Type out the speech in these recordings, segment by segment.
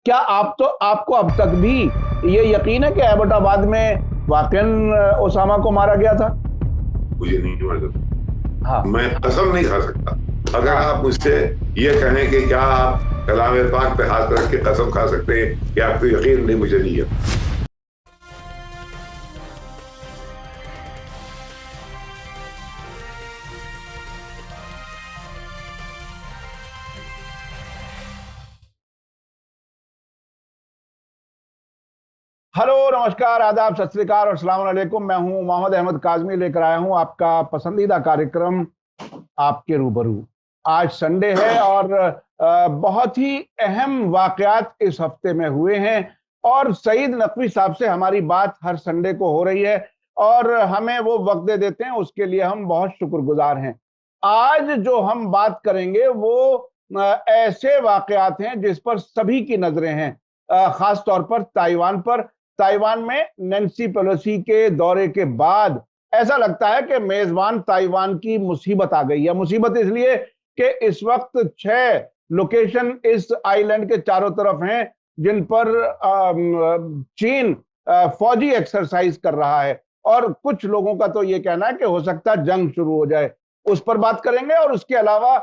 क्या आपको अब तक भी ये यकीन है कि एबटाबाद में वाकईन ओसामा को मारा गया था? मुझे नहीं मालूम। हाँ। मैं कसम नहीं खा सकता। अगर हाँ। आप मुझसे ये कहें कि क्या आप कलाम पाक पे हाथ रख के कसम खा सकते हैं कि आपको यकीन नहीं, मुझे नहीं है। हेलो, नमस्कार, आदाब, सत श्री अकाल और अस्सलाम वालेकुम। मैं हूं मोहम्मद अहमद काजमी, लेकर आया हूं आपका पसंदीदा कार्यक्रम आपके रूबरू। आज संडे है और बहुत ही अहम वाकयात इस हफ्ते में हुए हैं और सईद नकवी साहब से हमारी बात हर संडे को हो रही है और हमें वो वक्त दे देते हैं, उसके लिए हम बहुत शुक्रगुजार हैं। आज जो हम बात करेंगे वो ऐसे वाकयात हैं जिस पर सभी की नजरें हैं, खास तौर पर ताइवान पर। ताइवान में नैन्सी पेलोसी के दौरे के बाद ऐसा लगता है कि मेजबान ताइवान की मुसीबत आ गई है। मुसीबत इसलिए कि इस वक्त 6 लोकेशन इस आइलैंड के चारों तरफ हैं जिन पर चीन फौजी एक्सरसाइज कर रहा है और कुछ लोगों का तो ये कहना है कि हो सकता है जंग शुरू हो जाए। उस पर बात करेंगे और उसके अलावा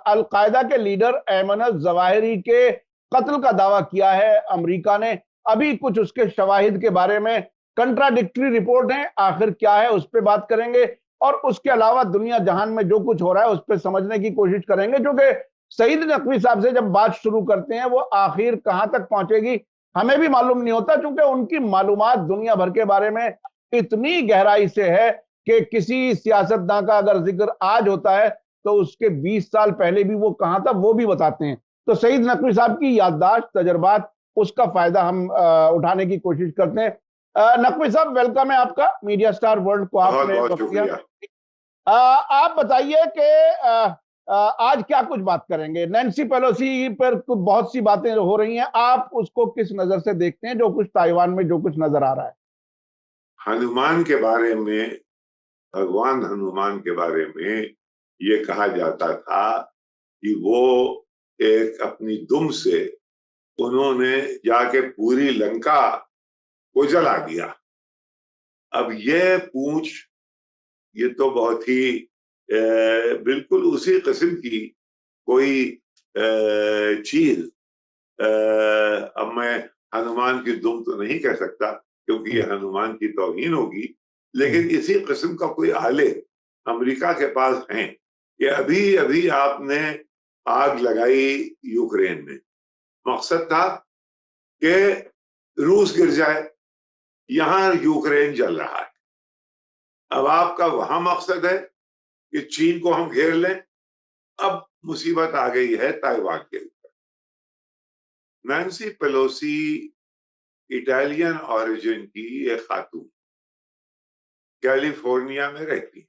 अलकायदा के लीडर ऐमन जवाहिरी के कत्ल का दावा किया है अमेरिका ने। अभी कुछ उसके शवाहिद के बारे में कंट्राडिक्टरी रिपोर्ट है, आखिर क्या है उस पर बात करेंगे। और उसके अलावा दुनिया जहान में जो कुछ हो रहा है उस पर समझने की कोशिश करेंगे, क्योंकि सईद नकवी साहब से जब बात शुरू करते हैं वो आखिर कहां तक पहुंचेगी हमें भी मालूम नहीं होता, क्योंकि उनकी मालूमात दुनिया भर के बारे में इतनी गहराई से है कि किसी सियासतदान का अगर जिक्र आज होता है तो उसके 20 साल पहले भी वो कहां था वो भी बताते हैं। तो सईद नकवी साहब की याददाश्त, तजर्बात, उसका फायदा हम उठाने की कोशिश करते हैं। नकवी साहब, वेलकम है आपका मीडिया स्टार वर्ल्ड को, बहुत आपने बहुत वक्त दिया। शुक्रिया। आप बताइए कि आज क्या कुछ बात करेंगे। नैन्सी पेलोसी पर कुछ बहुत सी बातें हो रही हैं, आप उसको किस नजर से देखते हैं, जो कुछ ताइवान में जो कुछ नजर आ रहा है? हनुमान के बारे में, भगवान हनुमान के बारे में ये कहा जाता था कि वो एक अपनी दुम से उन्होंने जाके पूरी लंका को जला दिया। अब ये पूंछ, ये तो बहुत ही बिल्कुल उसी किस्म की कोई चीज। अब मैं हनुमान की दुम तो नहीं कह सकता क्योंकि ये हनुमान की तौहीन होगी, लेकिन इसी किस्म का कोई आले अमेरिका के पास है कि अभी अभी आपने आग लगाई यूक्रेन में। मकसद था कि रूस गिर जाए, यहां यूक्रेन जल रहा है। अब आपका वहां मकसद है कि चीन को हम घेर लें। अब मुसीबत आ गई है ताइवान के ऊपर। नैन्सी पेलोसी इटालियन ओरिजिन की एक खातून, कैलिफोर्निया में रहती।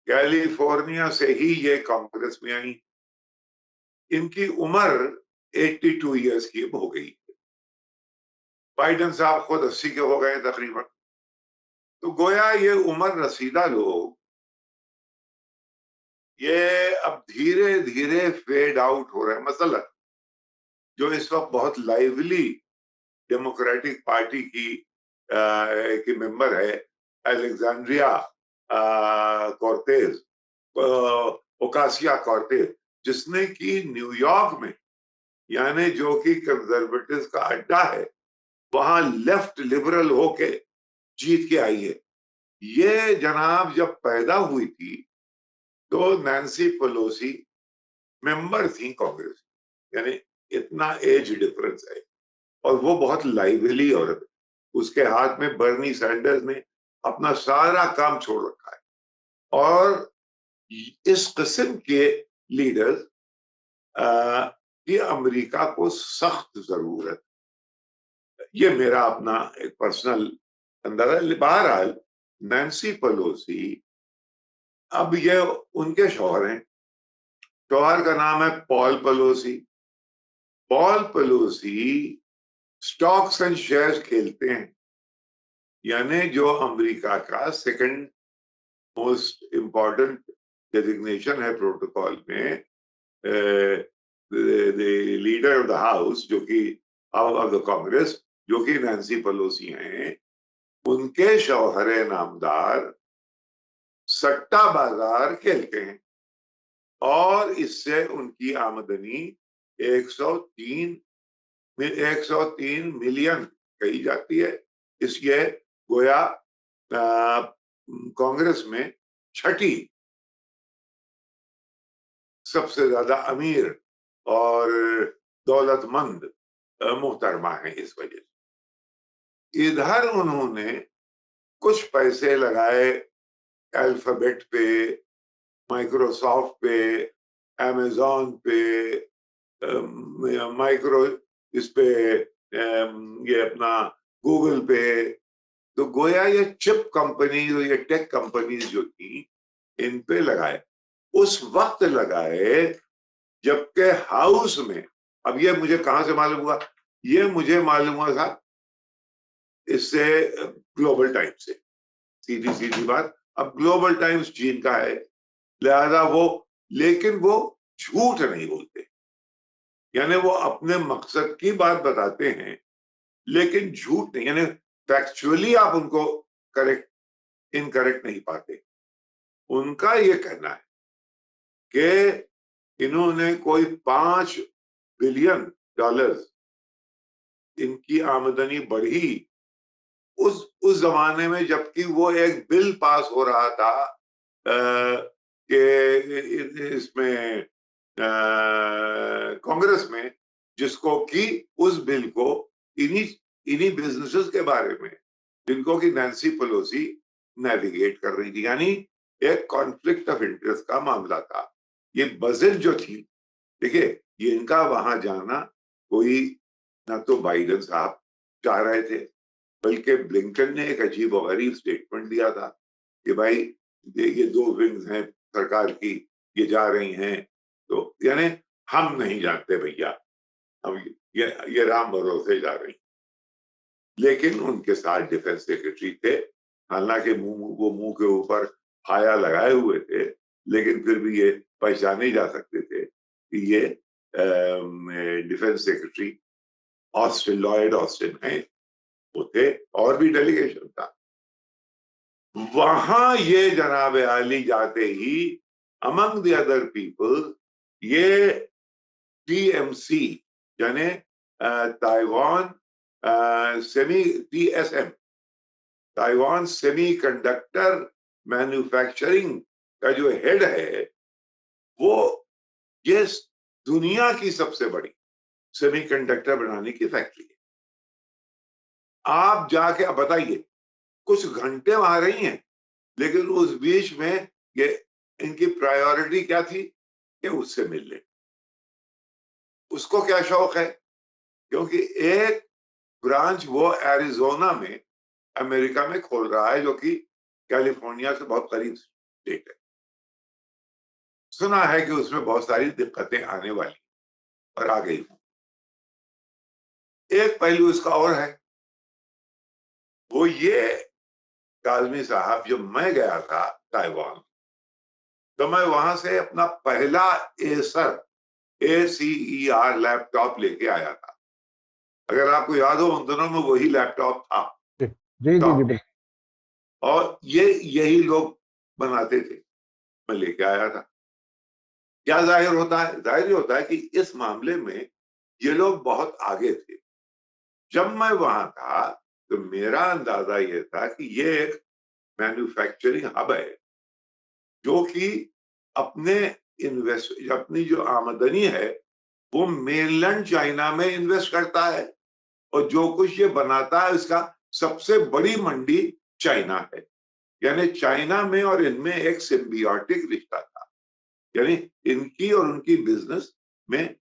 कैलिफोर्निया से ही ये कांग्रेस में आई। इनकी उम्र 82 ईयर्स की हो गई। बाइडन साहब खुद 80 के हो गए तकरीबन। तो गोया ये उम्र रसीदा लोग ये अब धीरे धीरे फेड आउट हो रहे हैं। मसलन जो इस वक्त बहुत लाइवली डेमोक्रेटिक पार्टी की मेंबर है, अलेक्जेंड्रिया कॉर्टेज, ओकासिया कॉर्टेज, जिसने कि न्यूयॉर्क में, यानी जो कि कंजर्वेटिव का अड्डा है, वहां लेफ्ट लिबरल होके जीत के आई है। ये जनाब जब पैदा हुई थी तो नैन्सी पेलोसी मेंबर थी कांग्रेस, यानी इतना एज डिफरेंस है। और वो बहुत लाइवली औरत है। उसके हाथ में बर्नी सैंडर्स ने अपना सारा काम छोड़ रखा है। और इस किस्म के लीडर्स की अमेरिका को सख्त जरूरत। ये मेरा अपना एक पर्सनल अंदाजा। बहरहाल नैन्सी पेलोसी, अब ये उनके शौहर हैं। शौहर का नाम है Paul Pelosi. Paul Pelosi stocks and shares खेलते हैं, यानी जो अमेरिका का सेकंड मोस्ट इंपॉर्टेंट डेजिग्नेशन है प्रोटोकॉल में, लीडर ऑफ द हाउस, जो कि ऑफ द कांग्रेस, जो कि नैन्सी पेलोसी हैं, उनके शौहरे नामदार सट्टा बाजार खेलते हैं और इससे उनकी आमदनी 103 मिलियन कही जाती है। इसलिए गोया कांग्रेस में छठी सबसे ज्यादा अमीर और दौलतमंद मोहतरमा है इस वजह से। इधर उन्होंने कुछ पैसे लगाए अल्फाबेट पे, माइक्रोसॉफ्ट पे, अमेजॉन पे, माइक्रो इस पे, ये अपना गूगल पे। तो गोया ये चिप कंपनीज और ये टेक कंपनीज जो थी, इन पे लगाए। उस वक्त लगाए जबकि हाउस में, अब ये मुझे कहां से मालूम हुआ? ये मुझे मालूम हुआ था इससे, ग्लोबल टाइम्स से। सीधी सीधी बात, अब ग्लोबल टाइम्स चीन का है, लिहाजा वो, लेकिन वो झूठ नहीं बोलते, यानी वो अपने मकसद की बात बताते हैं लेकिन झूठ नहीं, यानी फैक्चुअली आप उनको करेक्ट इनकरेक्ट नहीं पाते। उनका ये कहना है कि इन्होंने कोई 5 बिलियन डॉलर इनकी आमदनी बढ़ी उस जमाने में, जबकि वो एक बिल पास हो रहा था कि इसमें कांग्रेस में, जिसको कि उस बिल को इन्हीं इन्हीं बिजनेसेस के बारे में, जिनको कि नैन्सी पेलोसी नेविगेट कर रही थी, यानी एक कॉन्फ्लिक्ट ऑफ इंटरेस्ट का मामला था। ये बजट जो थी, देखिए, ये इनका वहां जाना कोई, ना तो बाइडेन साहब चाह रहे थे, बल्कि ब्लिंकन ने एक अजीब और गरीब स्टेटमेंट दिया था कि भाई ये 2 विंग्स हैं सरकार की, ये जा रही हैं, तो यानी हम नहीं जानते भैया, हम ये राम भरोसे जा रही। लेकिन उनके साथ डिफेंस सेक्रेटरी थे, हालांकि वो मुंह के ऊपर हाया लगाए हुए थे, लेकिन फिर भी ये पहचाने जा सकते थे कि ये defence secretary Austin, Lloyd Austin है, वो थे, और भी डेलीगेशन था वहां। ये जनाब आली जाते ही, अमंग द अदर पीपल, ये टीएमसी, यानी Taiwan semi TSM, Taiwan semi conductor manufacturing का जो हेड है, वो ये दुनिया की सबसे बड़ी सेमी कंडक्टर बनाने की फैक्ट्री है। आप जाके अब बताइए, कुछ घंटे वहां रही हैं, लेकिन उस बीच में ये इनकी प्रायोरिटी क्या थी कि उससे मिल ले। उसको क्या शौक है? क्योंकि एक ब्रांच वो एरिजोना में, अमेरिका में खोल रहा है, जो कि कैलिफोर्निया से बहुत करीब स्टेट है। सुना है कि उसमें बहुत सारी दिक्कतें आने वाली और आ गई। एक पहलू इसका और है, वो ये, काजमी साहब, जब मैं गया था ताइवान, तो मैं वहां से अपना पहला एसर ACER लैपटॉप लेके आया था। अगर आपको याद हो, उन दिनों में वही लैपटॉप था जी जी जी टॉप, बिल्कुल। और यही लोग बनाते थे। मैं लेके आया था। क्या जाहिर होता है? जाहिर होता है कि इस मामले में ये लोग बहुत आगे थे। जब मैं वहां था तो मेरा अंदाजा ये था कि ये एक मैन्युफैक्चरिंग हब है, जो कि अपने इन्वेस्ट अपनी जो आमदनी है वो मेनलैंड चाइना में इन्वेस्ट करता है, और जो कुछ ये बनाता है इसका सबसे बड़ी मंडी चाइना है। यानी चाइना में और इनमें एक सिम्बियोटिक रिश्ता था, यानी इनकी और उनकी बिजनेस में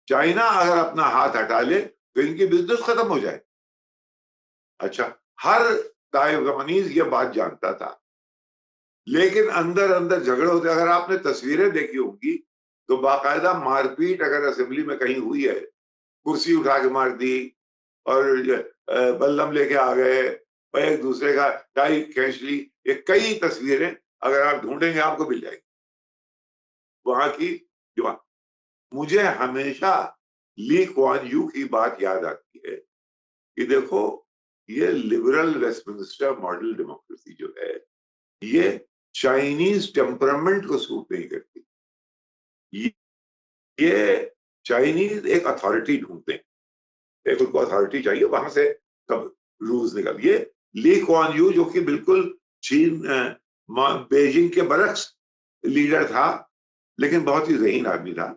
चाइना अगर अपना हाथ हटा ले तो इनकी बिजनेस खत्म हो जाए। अच्छा, हर ताइवानीज ये बात जानता था, लेकिन अंदर अंदर झगड़े होते। अगर आपने तस्वीरें देखी होंगी तो बाकायदा मारपीट अगर असेंबली में कहीं हुई है, कुर्सी उठा के मार दी, और बल्लम लेके आ गए, और एक दूसरे का टाई खींच ली। ये कई तस्वीरें अगर आप ढूंढेंगे आपको मिल जाएगी वहां की। जो मुझे हमेशा ली कुआन यू की बात याद आती है कि देखो, ये लिबरल वेस्टमिंस्टर मॉडल डेमोक्रेसी जो है, ये चाइनीज टेम्परामेंट को सूट नहीं करती। ये चाइनीज एक अथॉरिटी ढूंढते हैं, एक उनको अथॉरिटी चाहिए, वहां से सब रूल्स निकल। ये ली कुआन यू जो कि बिल्कुल चीन बेजिंग के बरक्स लीडर था, लेकिन बहुत ही ज़हीन आदमी था,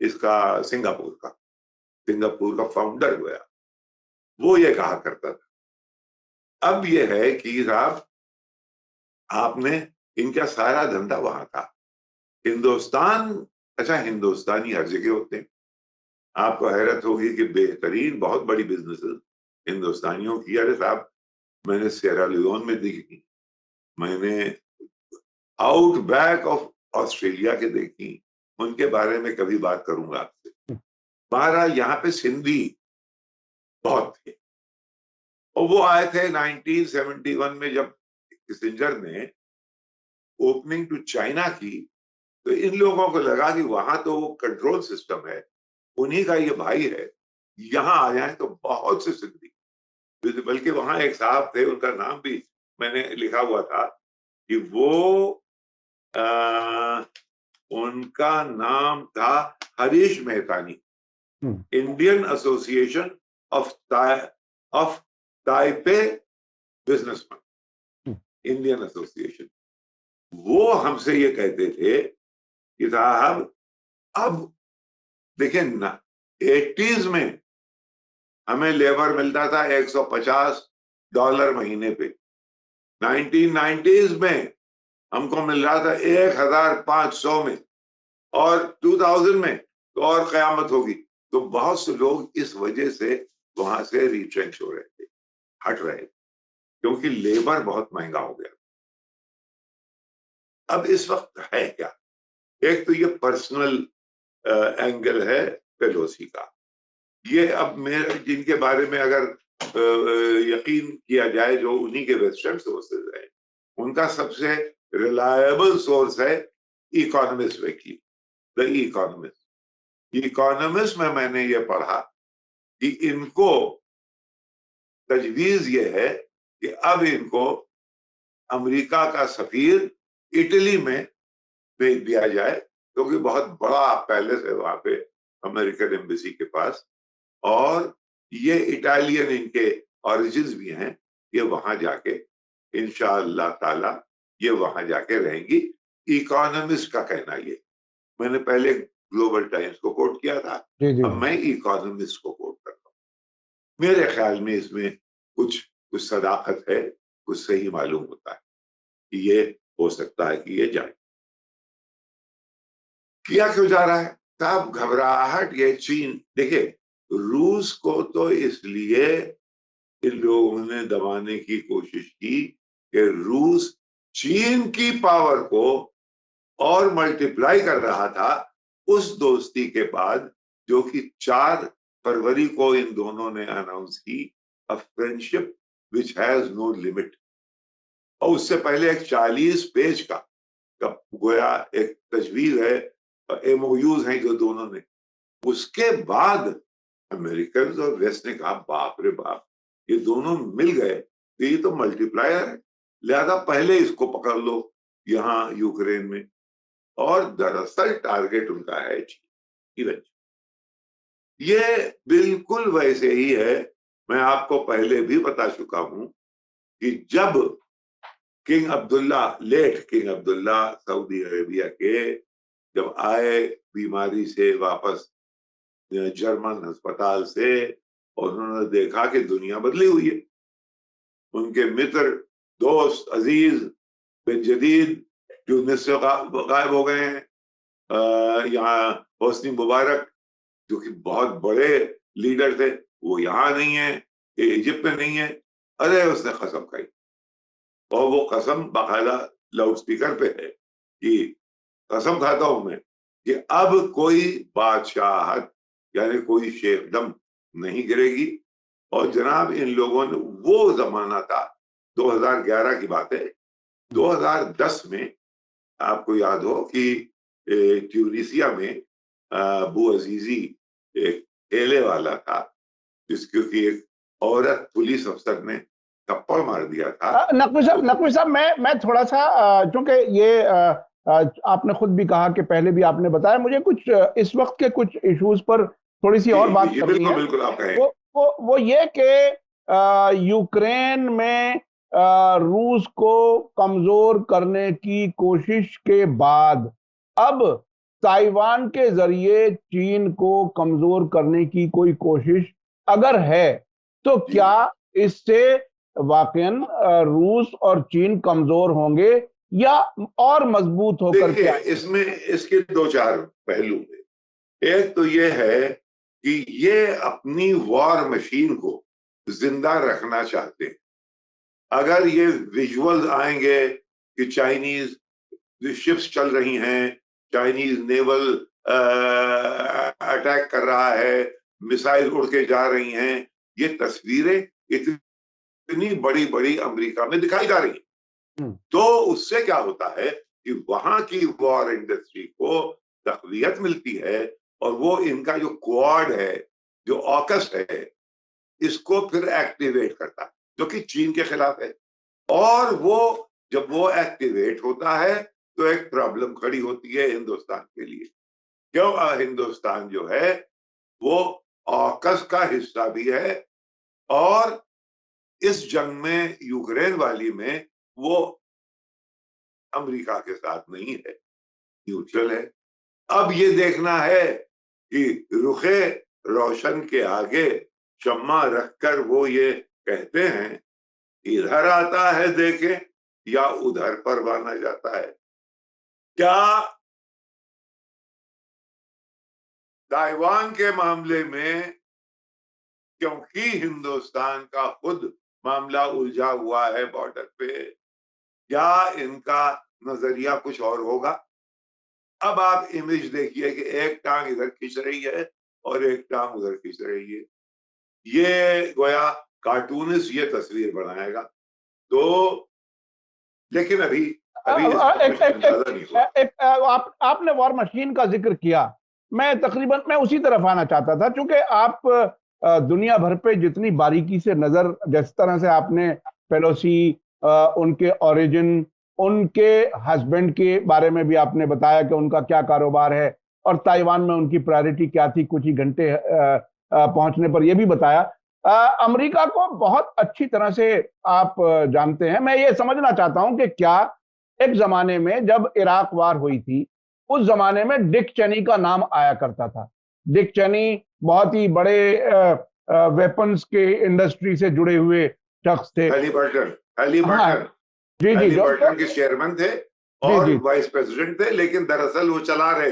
इसका सिंगापुर का फाउंडर हुआ, वो ये कहा करता था। अब ये है कि साहब, आपने इनका सारा धंधा वहां था। हिंदुस्तान, अच्छा हिंदुस्तानी हर जगह होते हैं। आपको हैरत होगी कि बेहतरीन बहुत बड़ी बिजनेसेस हिंदुस्तानियों की, अरे साहब मैंने सेरा लियोन में देखी, मैंने आउटबैक ऑफ ऑस्ट्रेलिया के देखी, उनके बारे में कभी बात करूंगा आपसे। बहरहाल यहाँ पे सिंधी बहुत थे, और वो आए थे 1971 में जब किसिंजर ने ओपनिंग टू चाइना की, तो इन लोगों को लगा कि वहां तो वो कंट्रोल सिस्टम है, उन्हीं का ये भाई है, यहाँ आ जाए तो बहुत से सिंधी। बल्कि वहां एक साहब थे, उनका नाम भी मैंने लिखा हुआ था कि वो आ, उनका नाम था Harish Mehtani, Indian association of of Taipei businessman, Indian association. वो हमसे ये कहते थे कि साहब, अब देखिए ना, 80s में हमें लेबर मिलता था $150 महीने पे, 1990s में हमको मिल रहा था 1500 में, और 2000 में तो और कयामत होगी। तो बहुत से लोग इस वजह से वहां से रिट्रेंच हो रहे थे, हट रहे थे, क्योंकि लेबर बहुत महंगा हो गया। अब इस वक्त है क्या, एक तो ये पर्सनल एंगल है पेलोसी का। ये अब मेरे जिनके बारे में अगर यकीन किया जाए, जो उन्हीं के वेस्टर्न सोर्सेज हैं, उनका सबसे रिलायबल सोर्स है economist weekly, the economist. Economist में मैंने ये पढ़ा कि इनको तजवीज ये है कि अब इनको अमेरिका का सफीर इटली में भेज दिया जाए, क्योंकि बहुत बड़ा पैलेस है वहां पे अमेरिकन एम्बेसी के पास, और ये इटालियन इनके ओरिजिन्स भी हैं। ये वहां जाके इंशाअल्लाह ताला ये वहां जाके रहेंगी। इकोनॉमिस्ट का कहना ये, मैंने पहले ग्लोबल टाइम्स को कोट किया था, जी जी अब मैं इकोनॉमिस्ट को कोट करता हूँ। मेरे ख्याल में इसमें कुछ कुछ सदाकत है, कुछ सही मालूम होता है कि ये हो सकता है कि ये जाए। किया क्यों जा रहा है साहब? घबराहट ये चीन, देखिए रूस को तो इसलिए इन लोगों ने दबाने की कोशिश की कि रूस चीन की पावर को और मल्टीप्लाई कर रहा था उस दोस्ती के बाद, जो कि 4 फरवरी को इन दोनों ने अनाउंस की, a friendship which has no limit. और उससे पहले एक 40 पेज का गोया एक तजवीज है, एमओयूज हैं जो दोनों ने, उसके बाद अमेरिकन और वेस्ट ने कहा बाप रे बाप, ये दोनों मिल गए तो ये तो मल्टीप्लायर है, लिहाजा पहले इसको पकड़ लो यहाँ यूक्रेन में। और दरअसल टारगेट उनका है चीन। ये बिल्कुल वैसे ही है, मैं आपको पहले भी बता चुका हूं कि जब late king Abdullah Saudi Arabia के जब आए बीमारी से वापस जर्मन अस्पताल से, और उन्होंने देखा कि दुनिया बदली हुई है, उनके मित्र, दोस्त, अजीज बिन जदीद ट्यूनिस से गायब हो गए हैं। यहाँ होस्नी मुबारक जो कि बहुत बड़े लीडर थे, वो यहाँ नहीं है, इजिप्ट में नहीं है। अरे उसने कसम खाई, और वो कसम बाकायदा लाउड स्पीकर पे है कि कसम खाता हूं मैं कि अब कोई बादशाहत यानी कोई शेखदम नहीं गिरेगी। और जनाब इन लोगों ने, वो जमाना था 2011 की बात है, 2010 में आपको याद हो कि ट्यूनिसिया में अबू अजीजी एक ठेले वाला था, जिसको कि एक औरत पुलिस अफसर ने थप्पड़ मार दिया था। नकवी साहब, मैं थोड़ा सा चूंकि ये आपने खुद भी कहा कि पहले भी आपने बताया, मुझे कुछ इस वक्त के कुछ इश्यूज पर थोड़ी सी और बात जी करनी बिल्कुल है। बिल्कुल, आप कहें। वो ये कि यूक्रेन में रूस को कमजोर करने की कोशिश के बाद अब ताइवान के जरिए चीन को कमजोर करने की कोई कोशिश अगर है, तो जी क्या इससे वाकईन रूस और चीन कमजोर होंगे या और मजबूत होकर के देखिए, आएंगे? इसमें इसके दो चार पहलू हैं। एक तो ये है कि ये अपनी वॉर मशीन को जिंदा रखना चाहते हैं। अगर ये विजुअल्स आएंगे कि चाइनीज शिप्स चल रही हैं, चाइनीज नेवल अटैक कर रहा है, मिसाइल उड़ के जा रही हैं, ये तस्वीरें इतनी बड़ी बड़ी अमेरिका में दिखाई जा रही हैं, तो उससे क्या होता है कि वहां की वॉर इंडस्ट्री को तकवीयत मिलती है, और वो इनका जो क्वाड है, जो ऑकस है, इसको फिर एक्टिवेट करता है, जो कि चीन के खिलाफ है। और वो जब वो एक्टिवेट होता है तो एक प्रॉब्लम खड़ी होती है हिंदुस्तान के लिए। क्यों? हिंदुस्तान जो है वो ऑकस का हिस्सा भी है, और इस जंग में, यूक्रेन वाली में, वो अमेरिका के साथ नहीं है, न्यूट्रल है। अब ये देखना है कि रुखे रोशन के आगे शम्मा रखकर वो ये कहते हैं, इधर आता है देखे या उधर परवाना जाता है। क्या ताइवान के मामले में, क्योंकि हिंदुस्तान का खुद मामला उलझा हुआ है बॉर्डर पे, क्या इनका नजरिया कुछ और होगा? अब आप इमेज देखिए कि एक टांग इधर खींच रही है और एक टांग उधर खींच रही है। ये गोया कार्टूनिस्ट ये तस्वीर बनाएगा। तो लेकिन अभी अभी इसका कुछ अंदाजा नहीं हुआ। आपने वॉर मशीन का जिक्र किया, मैं उसी तरफ आना चाहता था, क्योंकि आप दुनिया भर पे जितनी बारीकी से नजर, जिस तरह से आपने पेलोसी, उनके ओरिजिन, उनके हस्बैंड के बारे में भी आपने बताया कि उनका क्या कारोबार है और ताइवान में उनकी प्रायोरिटी क्या थी, कुछ ही घंटे पहुंचने पर यह भी बताया। अमेरिका को बहुत अच्छी तरह से आप जानते हैं। मैं ये समझना चाहता हूं कि क्या एक जमाने में जब इराक वार हुई थी, उस जमाने में डिक चेनी का नाम आया करता था। डिक चेनी बहुत ही बड़े वेपन्स के इंडस्ट्री से जुड़े हुए शख्स थे। हैलीबर्टन हाँ, हैलीबर्टन जी जी, हैलीबर्टन के चेयरमैन थे जी और जी, वाइस प्रेसिडेंट थे, लेकिन दरअसल वो चला रहे,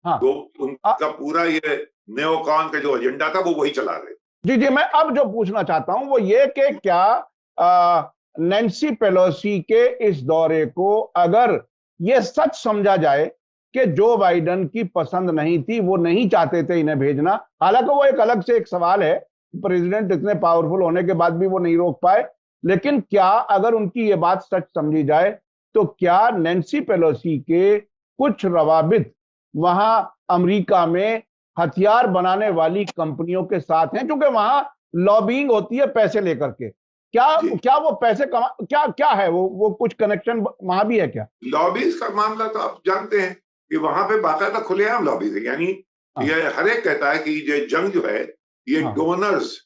हाँ, तो उनका पूरा ये नेओकॉन का जो एजेंडा था वो वही चला रहे। जी जी। मैं अब जो पूछना चाहता हूं वो ये कि क्या नैन्सी पेलोसी के इस दौरे को अगर ये सच समझा जाए कि जो बाइडन की पसंद नहीं थी, वो नहीं चाहते थे इन्हें भेजना, हालांकि वो एक अलग से एक सवाल है, प्रेसिडेंट इतने पावरफुल होने के बाद भी वो नहीं रोक पाए, लेकिन क्या अगर उनकी ये बात सच समझी जाए, तो क्या नैन्सी पेलोसी के कुछ रवाबित वहां अमेरिका में हथियार बनाने वाली कंपनियों के साथ हैं, क्योंकि वहां लॉबिंग होती है पैसे लेकर के? क्या जी, क्या वो पैसे कमा, क्या क्या है वो कुछ कनेक्शन वहां भी है क्या? लॉबीज का मामला तो आप जानते हैं कि वहां पे बाकायदा खुलेआम लॉबीज है। यानी हाँ, ये हर एक कहता है कि ये जंग जो है, ये हाँ, डोनर्स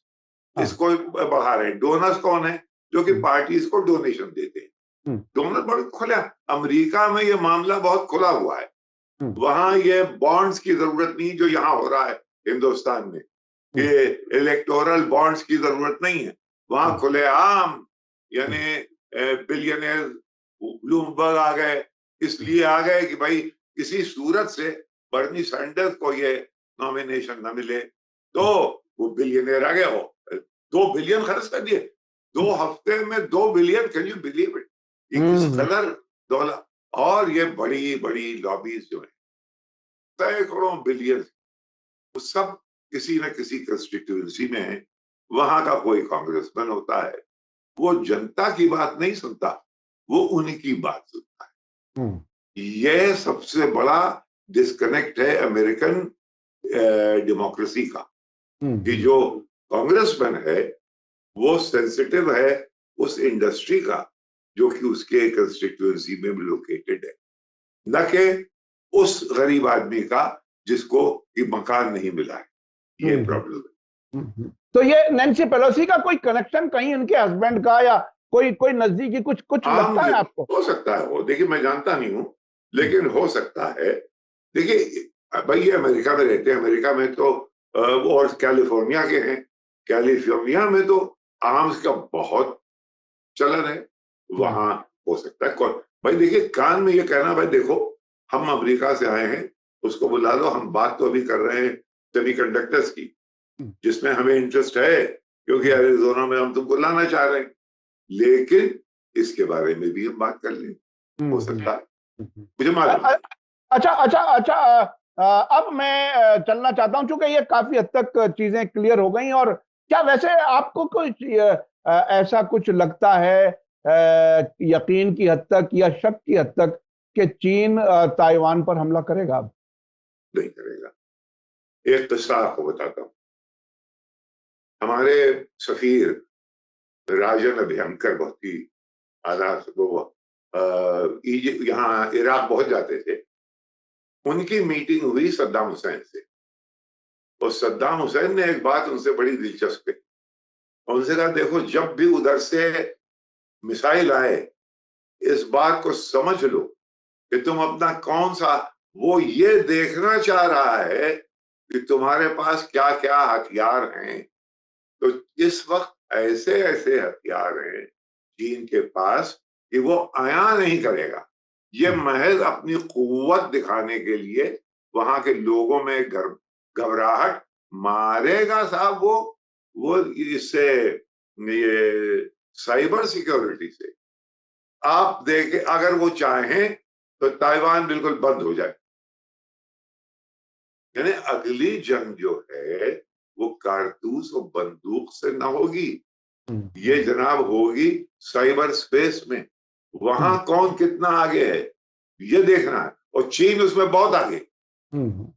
हाँ, इसको बढ़ा रहे हैं। डोनर्स कौन है? जो कि हम्म, पार्टीज को डोनेशन देते हैं। हम्म, डोनर बड़े खुला, अमेरिका में ये मामला बहुत खुला हुआ है। हम्म, वहां ये बॉन्ड्स की जरूरत नहीं जो यहाँ हो रहा है हिंदुस्तान में, हम्म, ये इलेक्टोरल बॉन्ड्स की जरूरत नहीं है। वहां हम्म, खुलेआम, हम्म, यानी बिलियनियर ब्लूमबर्ग आ गए, इसलिए आ गए कि भाई किसी सूरत से बर्नी सैंडर्स को ये नॉमिनेशन न मिले, तो वो बिलियनियर आ गए हो, 2 बिलियन खर्च कर दिए 2 हफ्ते में, 2 billion, can you believe it? ये किस हम्म, कदर डॉलर। और ये बड़ी बड़ी लॉबीज जो है, सैकड़ों बिलियन, वो सब किसी न किसी कंस्टिट्यूएंसी में है। वहां का कोई कांग्रेसमैन होता है, वो जनता की बात नहीं सुनता, वो उन्हीं की बात सुनता हम्म, है। यह सबसे बड़ा डिस्कनेक्ट है अमेरिकन डेमोक्रेसी का, कि जो कांग्रेसमैन है वो सेंसिटिव है उस इंडस्ट्री का जो कि उसके कंस्टिट्यूएंसी में लोकेटेड है, न कि उस गरीब आदमी का जिसको कि मकान नहीं मिला है। ये प्रॉब्लम है। तो ये नैन्सी पेलोसी का कोई कनेक्शन कहीं उनके हस्बैंड का या कोई कोई नजदीकी कुछ कुछ लगता है आपको? हो सकता है वो, देखिए मैं जानता नहीं हूं, लेकिन हो सकता है। देखिए भाई ये अमेरिका में रहते हैं, अमेरिका में तो और कैलिफोर्निया के हैं, कैलिफोर्निया में तो आर्म्स का बहुत चलन है। वहां हो सकता है कौन, भाई देखिए कान में ये कहना भाई देखो हम अमेरिका से आए हैं, उसको बुला लो, हम बात तो अभी कर रहे हैं सेमीकंडक्टर्स की, जिसमें हमें इंटरेस्ट है क्योंकि एरिज़ोना में हम तुमको लाना चाह रहे हैं, लेकिन इसके बारे में भी हम बात कर लें, हो सकता है, मुझे मालूम है। अच्छा अच्छा अच्छा। अब मैं चलना चाहता हूं, चूंकि ये काफी हद तक चीजें क्लियर हो गई। और क्या वैसे आपको कोई ऐसा कुछ लगता है यकीन की हद तक या शक की हद तक कि चीन ताइवान पर हमला करेगा? अब नहीं करेगा। एक किस्सा आपको बताता हूँ। हमारे सफीर राजन अभ्यंकर बहुत ही आला, वो यहाँ इराक बहुत जाते थे, उनकी मीटिंग हुई सद्दाम हुसैन से, और सद्दाम हुसैन ने एक बात उनसे बड़ी दिलचस्प कही, उनसे कहा देखो जब भी उधर से मिसाइल आए इस बात को समझ लो कि तुम अपना कौन सा, वो ये देखना चाह रहा है कि तुम्हारे पास क्या क्या हथियार हैं। तो इस वक्त ऐसे ऐसे हथियार हैं चीन के पास कि वो आया नहीं करेगा, ये महज अपनी कुव्वत दिखाने के लिए वहां के लोगों में घबराहट मारेगा साहब। वो इससे, ये साइबर सिक्योरिटी से आप देखें, अगर वो चाहें तो ताइवान बिल्कुल बंद हो जाए। यानी अगली जंग जो है वो कारतूस और बंदूक से ना होगी, ये जनाब होगी साइबर स्पेस में। वहां कौन कितना आगे है ये देखना है, और चीन उसमें बहुत आगे।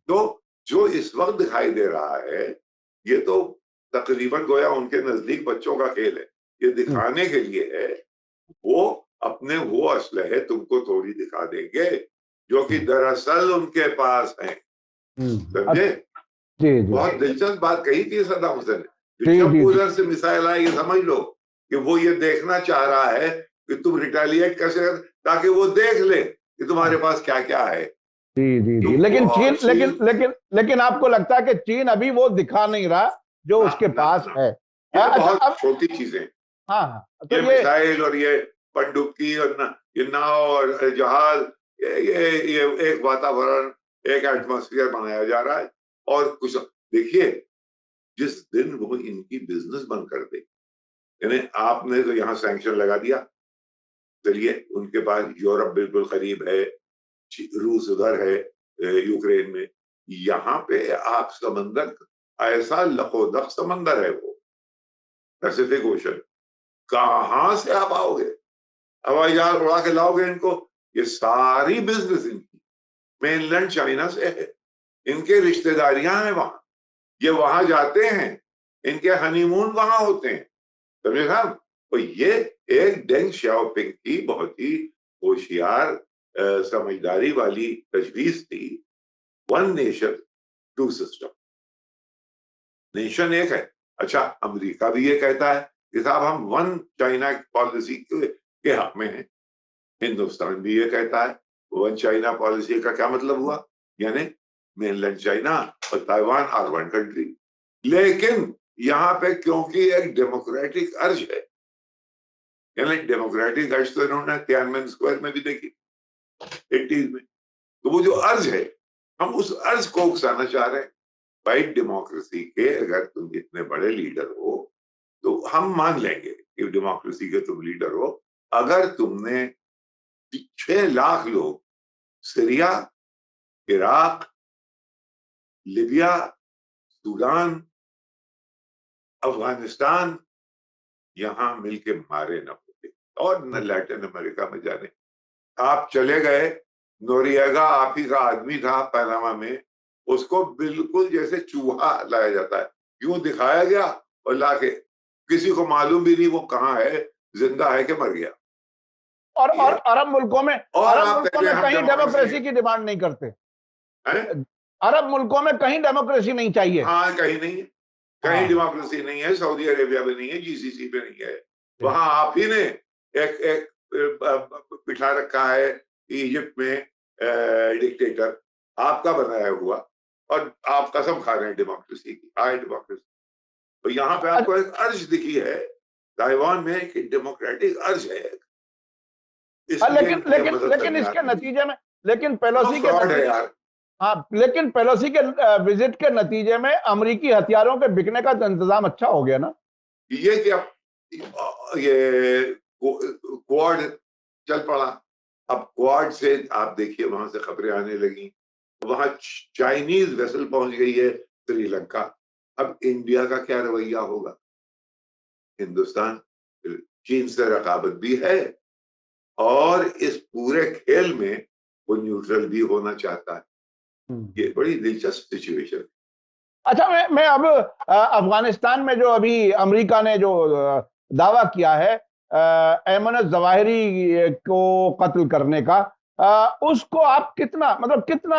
तो जो इस वक्त दिखाई दे रहा है ये तो तकरीबन गोया उनके नजदीक बच्चों का खेल है, ये दिखाने के लिए है। वो अपने वो असलहे तुमको थोड़ी दिखा देंगे जो कि दरअसल उनके पास है, समझे? जी जी बहुत दिलचस्प बात कही थी सद्दाम हुसैन ने, जी जब जी जी उधर से मिसाइल आई, ये समझ लो कि वो ये देखना चाह रहा है कि तुम रिटेलिएट कैसे कर, ताकि वो देख ले कि तुम्हारे पास क्या क्या है। जी जी तो जी। वो लेकिन और चीन, लेकिन आपको लगता है कि चीन अभी वो दिखा नहीं रहा जो ना उसके ना पास ना, है? ये तो अच्छा बहुत अब, छोटी चीजें, हाँ हाँ, तो ये ये मिसाइल और ये पनडुब्बी और ये नाव और जहाज, ये एक वातावरण, एक एटमॉस्फेयर बनाया जा रहा है। और कुछ देखिए, जिस दिन वो इनकी बिजनेस बंद कर दे, यानी आपने तो यहाँ सैंक्शन लगा दिया, चलिए उनके पास यूरोप बिल्कुल करीब है, रूस उधर है, यूक्रेन में, यहाँ पे आप समंदर, ऐसा लखोदख समंदर है वो, पैसिफिक ओशन, कहां से आप आओगे? हवाई जहाज उड़ा के लाओगे इनको? ये सारी बिजनेस इनकी मेनलैंड चाइना से है, इनके रिश्तेदारियां हैं वहां, ये वहां जाते हैं, इनके हनीमून वहां होते हैं, समझे साहब? तो ये एक डेंग शाओपिंग की बहुत ही होशियार समझदारी वाली तजवीज थी, one nation two system. Nation एक है, अच्छा अमेरिका भी ये कहता है कि साहब हम वन चाइना पॉलिसी के हक में हैं, हिंदुस्तान भी ये कहता है। वन चाइना पॉलिसी का क्या मतलब हुआ? यानी मेनलैंड चाइना और ताइवान आर वन कंट्री। लेकिन यहाँ पे क्योंकि एक डेमोक्रेटिक अर्ज है, यानी डेमोक्रेटिक अर्ज तो इन्होंने तियानमेन स्क्वायर में भी देखी 80s में, तो वो जो अर्ज है हम उस अर्ज को उकसाना चाह रहे हैं। भाई डेमोक्रेसी के अगर तुम इतने बड़े लीडर हो तो हम मान लेंगे कि डेमोक्रेसी के तुम लीडर हो, अगर तुमने 6 लाख लोग Syria, Iraq, Libya, Sudan, Afghanistan यहां मिलके मारे न होते, और न लैटिन अमेरिका में जाने, आप चले गए, नोरिएगा आप ही का आदमी था पनामा में, उसको बिल्कुल जैसे चूहा लाया जाता है, यूं दिखाया गया और लाके किसी को मालूम भी नहीं वो कहाँ है, जिंदा है कि मर गया। और ये और अरब आप मुल्कों कहते हैं में हम कहीं डेमोक्रेसी डेमोक्रेसी की डिमांड नहीं करते। हैं। अरब मुल्कों में कहीं डेमोक्रेसी नहीं चाहिए। हाँ, कहीं नहीं है, कहीं हाँ। डेमोक्रेसी नहीं है, सऊदी अरेबिया में नहीं है, जीसीसी पे नहीं है। वहां आप ही ने एक एक बिठा रखा है इजिप्ट में डिक्टेटर, आपका बनाया हुआ, और आप कसम खा रहे हैं डेमोक्रेसी की, हाई डेमोक्रेसी। तो यहाँ पे आपको एक अर्ज दिखी है ताइवान में कि डेमोक्रेटिक अर्ज है, इसलिए लेकिन इनकी लेकिन मदद लेकिन करने इसके आते हैं। नतीजे में, लेकिन वो पेलोसी के फ्रॉड है नतीजे, यार। हाँ, लेकिन पेलोसी के विजिट के नतीजे में अमेरिकी हथियारों के बिकने का तो इंतजाम अच्छा हो गया ना। ये कि अब ये क्वाड चल पड़ा। अब क्वाड से आप देखिए वहां से खबरें आने लगी, वहां चाइनीज वेसल पहुंच गई है श्रीलंका। अब इंडिया का क्या रवैया होगा? हिंदुस्तान चीन से रकाबत भी है और इस पूरे खेल में वो न्यूट्रल भी होना चाहता है। ये बड़ी दिलचस्प सिचुएशन है। अच्छा, मैं अब अफगानिस्तान में जो अभी अमेरिका ने जो दावा किया है ऐमन जवाहिरी को कत्ल करने का, उसको आप कितना, मतलब कितना,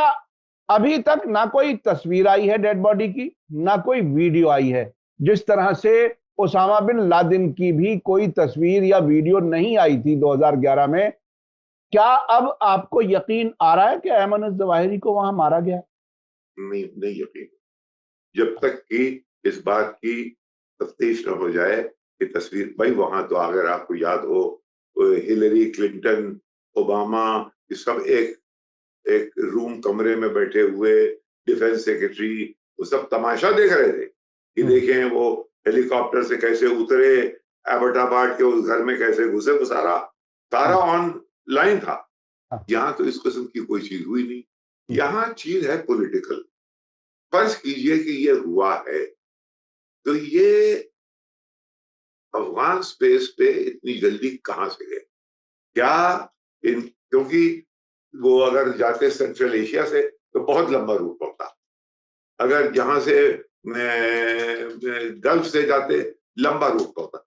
अभी तक ना कोई तस्वीर आई है डेड बॉडी की, ना कोई वीडियो आई है। जिस तरह से ओसामा बिन लादेन की भी कोई तस्वीर या वीडियो नहीं आई थी 2011 में, क्या अब आपको यकीन आ रहा है कि ऐमन जवाहिरी को वहां मारा गया? नहीं, नहीं यकीन, जब तक कि इस बात की तफ्तीश न हो जाए कि तस्वीर, भाई वहां तो अगर आपको याद हो, हिलरी क्लिंटन, ओबामा, ये सब एक एक रूम कमरे में बैठे हुए, डिफेंस सेक्रेटरी, वो सब तमाशा देख रहे थे कि देखें वो हेलीकॉप्टर से कैसे उतरे, एबटाबाद के उस घर में कैसे घुसे, वो सारा सारा ऑन लाइन था। यहाँ तो इस किस्म की कोई चीज हुई नहीं। यहाँ चीज है पॉलिटिकल। फर्ज कीजिए कि ये हुआ है, तो ये अफगान स्पेस पे इतनी जल्दी कहां से गए? क्या इन, क्योंकि वो अगर जाते सेंट्रल एशिया से तो बहुत लंबा रूट पड़ता, अगर जहां से गल्फ से जाते लंबा रूट पड़ता।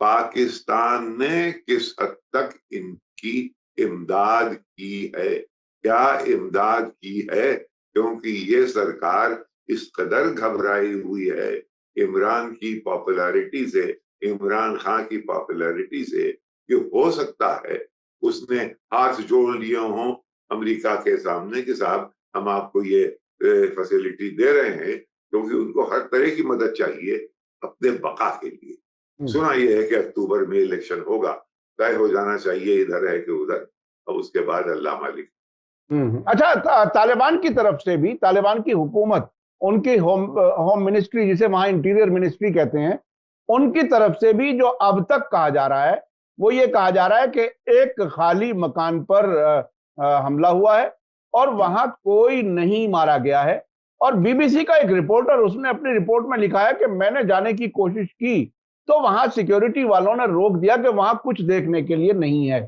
पाकिस्तान ने किस हद तक इनकी इमदाद की है? क्या इमदाद की है? क्योंकि ये सरकार इस कदर घबराई हुई है इमरान की पॉपुलैरिटी से, इमरान खान की पॉपुलैरिटी से, कि हो सकता है उसने हाथ जोड़ लिए हों अमेरिका के सामने कि साहब हम आपको ये फैसिलिटी दे रहे हैं, क्योंकि उनको हर तरह की मदद चाहिए अपने बका के लिए। सुना यह है कि अक्टूबर में इलेक्शन होगा, तय हो जाना चाहिए इधर है कि उधर, और उसके बाद अल्लाह मालिक। अच्छा, तालिबान की तरफ से भी, तालिबान की हुकूमत, उनकी होम मिनिस्ट्री, जिसे वहां इंटीरियर मिनिस्ट्री कहते हैं, उनकी तरफ से भी जो अब तक कहा जा रहा है, वो ये कहा जा रहा है कि एक खाली मकान पर हमला हुआ है और वहां कोई नहीं मारा गया है। और बीबीसी का एक रिपोर्टर, उसने अपनी रिपोर्ट में लिखा है कि मैंने जाने की कोशिश की तो वहां सिक्योरिटी वालों ने रोक दिया कि वहां कुछ देखने के लिए नहीं है।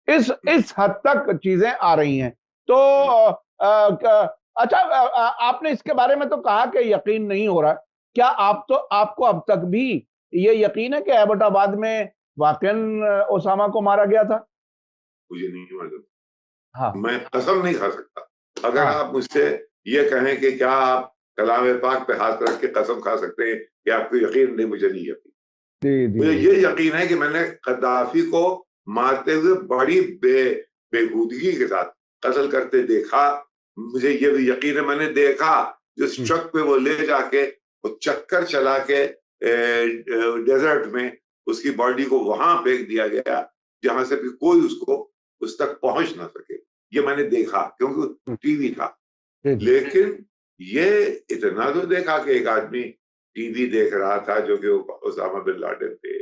इस हद तक चीजें आ रही हैं। तो अच्छा, आपने इसके बारे में तो कहा कि यकीन नहीं हो रहा। क्या आपको अब तक भी ये यकीन है कि एबटाबाद में वाकई ओसामा को मारा गया था? मुझे नहीं मालूम, हाँ। मैं कसम नहीं खा सकता। अगर हाँ। आप मुझसे ये कहें कि क्या आप कलाम पाक पे हाथ रख के कसम खा सकते हैं कि आपको यकीन, नहीं, मुझे नहीं यकीन। जी जी मुझे जी। ये यकीन है कि मैंने कद्दाफी को मारते हुए बड़ी बेहूदगी के साथ कत्ल करते देखा। मुझे ये भी यकीन है मैंने देखा जिस ट्रक पे वो ले जाके वो चक्कर चला के डेजर्ट में उसकी बॉडी को वहां फेंक दिया गया जहां से भी कोई उसको उस तक पहुंच ना सके। ये मैंने देखा क्योंकि टीवी था। जी जी। लेकिन ये इतना तो देखा कि एक आदमी टीवी देख रहा था जो कि ओसामा बिन लादेन थे,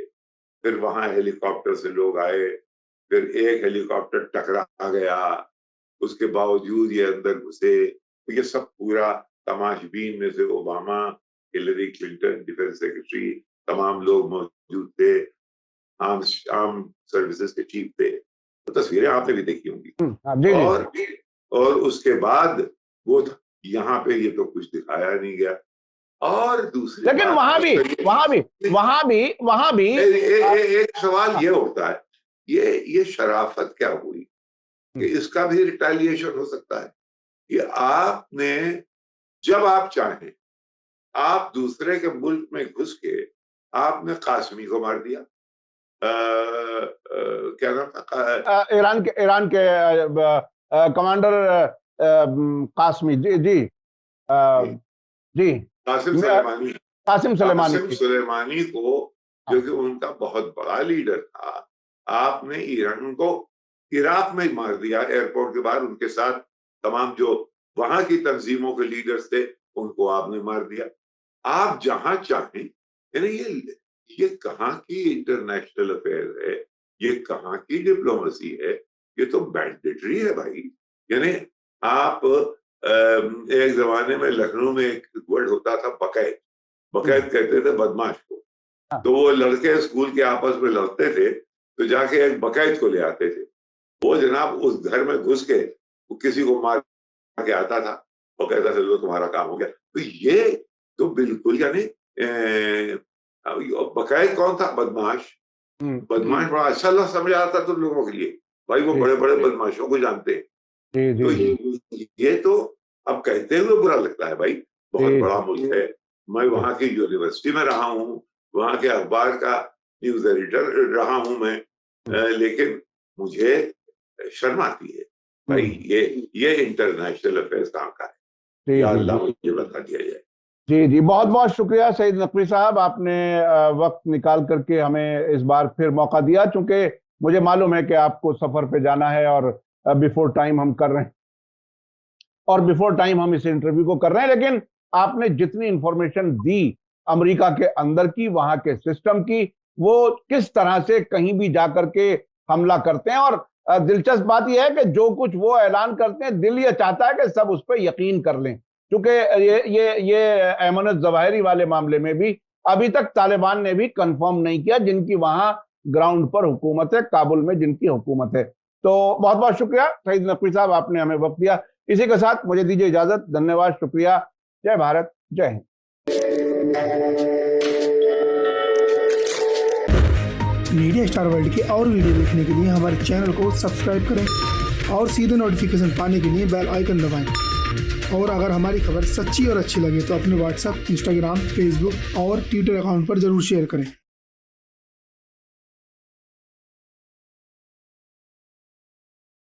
फिर वहां हेलीकॉप्टर से लोग आए, फिर एक हेलीकॉप्टर टकरा गया, उसके बावजूद ये अंदर घुसे। तो ये सब पूरा तमाशबीन में से Obama, Hillary Clinton, defence secretary, तमाम लोग मौजूद थे, आर्म आर्म सर्विसेज के चीफ थे। तो तस्वीरें आपने भी देखी होंगी। हाँ, जी जी। और और उसके बाद वो यहाँ पे ये तो कुछ दिखाया नहीं गया। और दूसरी लेकिन वहां भी एक सवाल ये होता है, ये शराफत क्या हुई कि इसका भी रिटेलिएशन हो सकता है कि आपने, जब आप चाहें, आप दूसरे के मुल्क में घुस के आपने कासमी को मार दिया। क्या नाम था? ईरान के कमांडर कासमी जी जी कासिम सुलेमानी को, जो कि उनका बहुत बड़ा लीडर था, आपने ईरान को इराक में मार दिया। एयरपोर्ट के बाहर उनके साथ तमाम जो वहां की तंजीमों के लीडर्स थे उनको आपने मार दिया। आप जहां चाहें, यानी ये कहाँ की इंटरनेशनल अफेयर है, ये कहाँ की डिप्लोमेसी है, ये तो बैंडिटरी है भाई। यानी आप एक जमाने में लखनऊ में एक वर्ड होता था बकैत, बकैत कहते थे बदमाश को। तो वो लड़के स्कूल के आपस में लड़ते थे तो जाके एक बकैत को ले आते थे, वो जनाब उस घर में घुस के वो किसी को मार के आता था और कहता था लो तुम्हारा काम हो गया। तो ये तो बिल्कुल, यानी बकैत कौन था? बदमाश। बदमाश बड़ा अच्छा लफ्ज़ समझ आता तुम लोगों के लिए, भाई वो बड़े बड़े बदमाशों को जानते हैं। तो ये तो अब कहते हुए बुरा लगता है भाई, बहुत बड़ा मुल्क है। मैं वहां की यूनिवर्सिटी में रहा हूँ, वहां के अखबार का न्यूज एडिटर रहा हूं मैं, लेकिन मुझे शर्म आती है भाई। ये इंटरनेशनल अफेयर्स कहाँ का है? या अल्लाह मुझे बता दिया जाए। जी, बहुत बहुत शुक्रिया सईद नकवी साहब, आपने वक्त निकाल करके हमें इस बार फिर मौका दिया, चूंकि मुझे मालूम है कि आपको सफर पे जाना है और बिफोर टाइम हम कर रहे हैं और बिफोर टाइम हम इस इंटरव्यू को कर रहे हैं। लेकिन आपने जितनी इंफॉर्मेशन दी अमेरिका के अंदर की, वहां के सिस्टम की, वो किस तरह से कहीं भी जाकर के हमला करते हैं, और दिलचस्प बात यह है कि जो कुछ वो ऐलान करते हैं, दिल ये चाहता है कि सब उस पर यकीन कर लें, क्योंकि ये ऐमन ज़वाहिरी वाले मामले में भी अभी तक तालिबान ने भी कंफर्म नहीं किया, जिनकी वहां ग्राउंड पर हुकूमत है, काबुल में जिनकी हुकूमत है। तो बहुत बहुत शुक्रिया सईद नकवी साहब, आपने हमें वक्त दिया। इसी के साथ मुझे दीजिए इजाजत। धन्यवाद, शुक्रिया। जय भारत, जय हिंद। मीडिया स्टार वर्ल्ड के और वीडियो देखने के लिए हमारे चैनल को सब्सक्राइब करें और सीधे नोटिफिकेशन पाने के लिए बेल आइकन दबाएं। और अगर हमारी खबर सच्ची और अच्छी लगे तो अपने व्हाट्सएप, इंस्टाग्राम, फेसबुक और ट्विटर अकाउंट पर जरूर शेयर करें।